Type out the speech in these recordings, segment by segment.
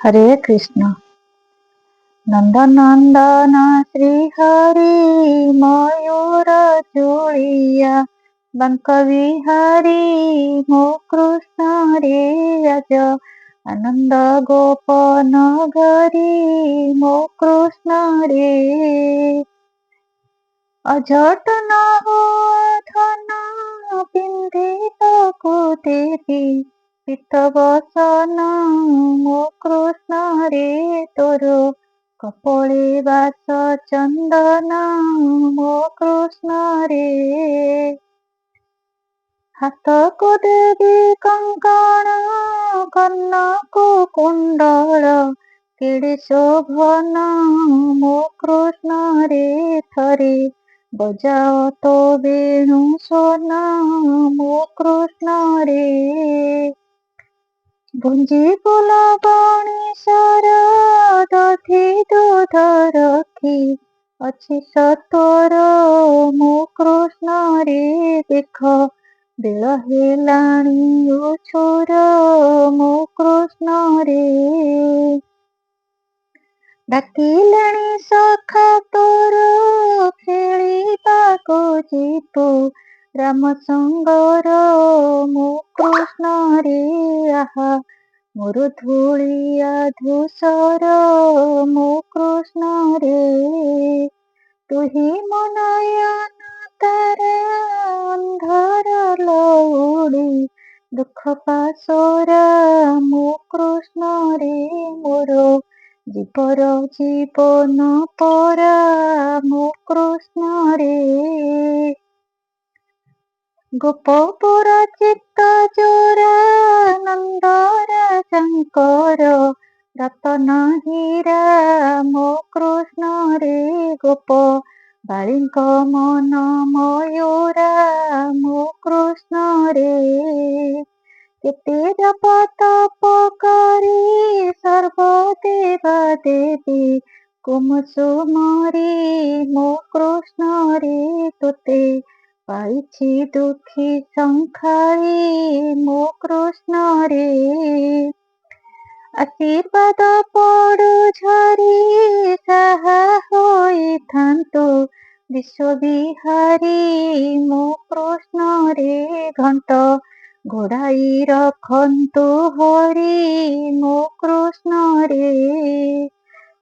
हरे कृष्ण। नंदनंदन श्री हरि मयूर चूड़िया बंक विहारी मो कृष्ण रे राज आनंद गोप नगरी मो कृष्ण रे अजट न हो धन पिंधित को देवी पित बसन मो कृष्ण रे तोर कपड़े बास चंदन मो कृष्ण रे हाथ को देवी कंकण कन्न को कुंडल केड़े शोभन मो कृष्ण रे थरे बजाओ तो वेणु सोना मो कृष्ण रे भुंजी फूल बणी शरद दूध रखी अच्छी सतोर मो कृष्ण रे देख बेल हेलाणी छोर मो कृष्ण रे डाकिलेणी सखा तोर खेलिबाको जीवु राम संगर मो कृष्ण रे आहा मोर धूलिया धूसर मो कृष्ण रे तुही मो नयन तारा अंधार लौड़ी दुख पासोरा मो कृष्ण रे मोर जीवर जीवन परा मो कृष्ण रे गोपपुर चित्त जोरा नंदरा शंकर रतन हीरा मो कृष्ण रे गोप बालिक मन मयूरा मो कृष्ण रे केते जप तप करी सर्वदेवा देवी कुमसुमरी मो कृष्ण रे तोते पाइछि दुखी संखारी मो कृष्ण रे आशीर्वाद पड़ु झरी साहा होइथान्तु विश्वविहारी मो कृष्ण रे घंट घोड़ाई रखन्तु हरि मो कृष्ण रे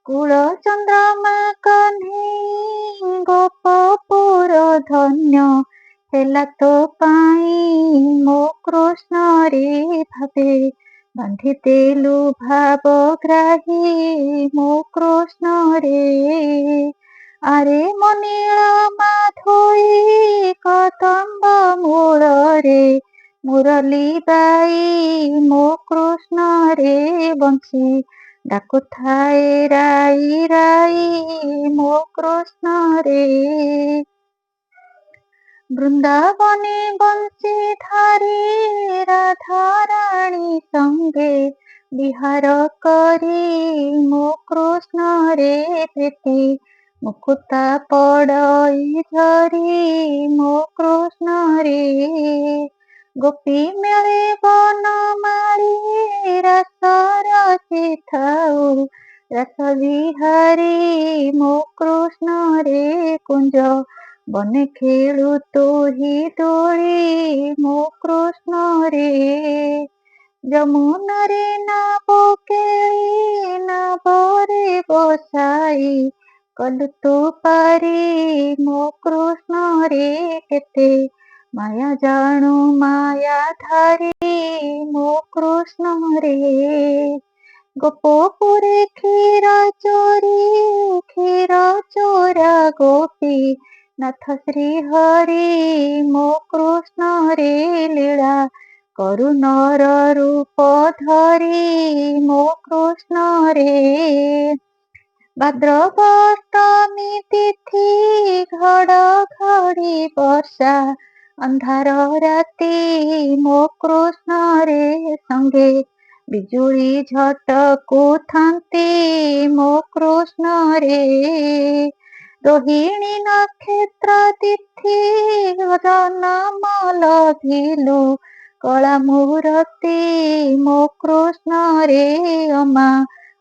कुल चंद्रमा कन्हई गोपपुर धन्य हेला तो पाई मो कृष्ण रे भावे बांधिदेलु भाव ग्राही मो कृष्ण रे आरे मो नीलमा धोई कदम्ब मूल रे मुरली बाई मो कृष्ण रे बंशी डाकुथाए राई राई मो कृष्ण रे बृंदावने बंशी धारी राधा रानी संगे विहार करी मो कृष्ण रे प्रीति मुकुता पड़ई धरी मो कृष्ण रे गोपी मेले बन मारी रस रची थाऊ रस विहारी मो कृष्ण रे कुंज बने खेलु तो ही डोली मो कृष्ण रे जमुना रे नाव केली नावरे बसाई कलु तू पारी मो कृष्ण रे केते माया जाणु माया धारी मो कृष्ण रे गोपपुरे क्षीर चोरा गोपी नाथ श्री हरि मो कृष्ण रे लीला करु नर रूप धरी मो कृष्ण रे भाद्रवाष्टमी तिथि घड़ी वर्षा अंधार राति मो कृष्ण रे संगे बिजुली झटकु थांती मो कृष्ण रे रोहिणी नक्षत्र तिथि जन्म लभिलु कला मुहूर्त्ती मो कृष्ण रे अमा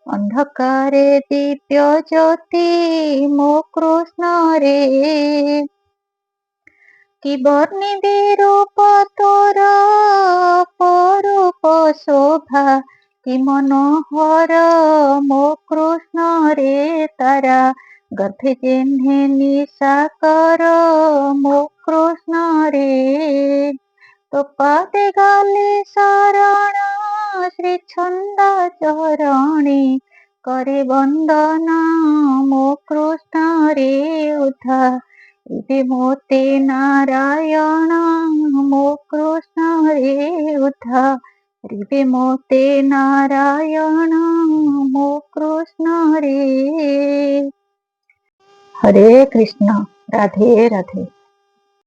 ଅନ୍ଧକାରେ ଦିବ୍ୟ ଜ୍ୟୋତି ମୋ କୃଷ୍ଣ ରେ। କି ବର୍ଣ୍ଣିବି ରୂପ ତୋର ଅପରୂପ ଶୋଭା, କି ମନୋହର ମୋ କୃଷ୍ଣ ରେ ତାରା। ଗର୍ଭେ ଚିହ୍ନେ ନିଶାକର ମୋ କୃଷ୍ଣ ରେ। ତୋ ପାଦେ ଗଲେ ଶରଣ ଶ୍ରୀ ଛନ୍ଦା ଚରଣୀ, करे ବନ୍ଦନା ମୋ କୃଷ୍ଣ ରେ ଉଦ୍ଧାରିବେ ମୋତେ ନାରାୟଣ ମୋ କୃଷ୍ଣ ରେ ଉଦ୍ଧାରିବେ ମୋତେ ନାରାୟଣ ମୋ କୃଷ୍ଣ ରେ। ହରେ କୃଷ୍ଣ, ରାଧେ ରାଧେ।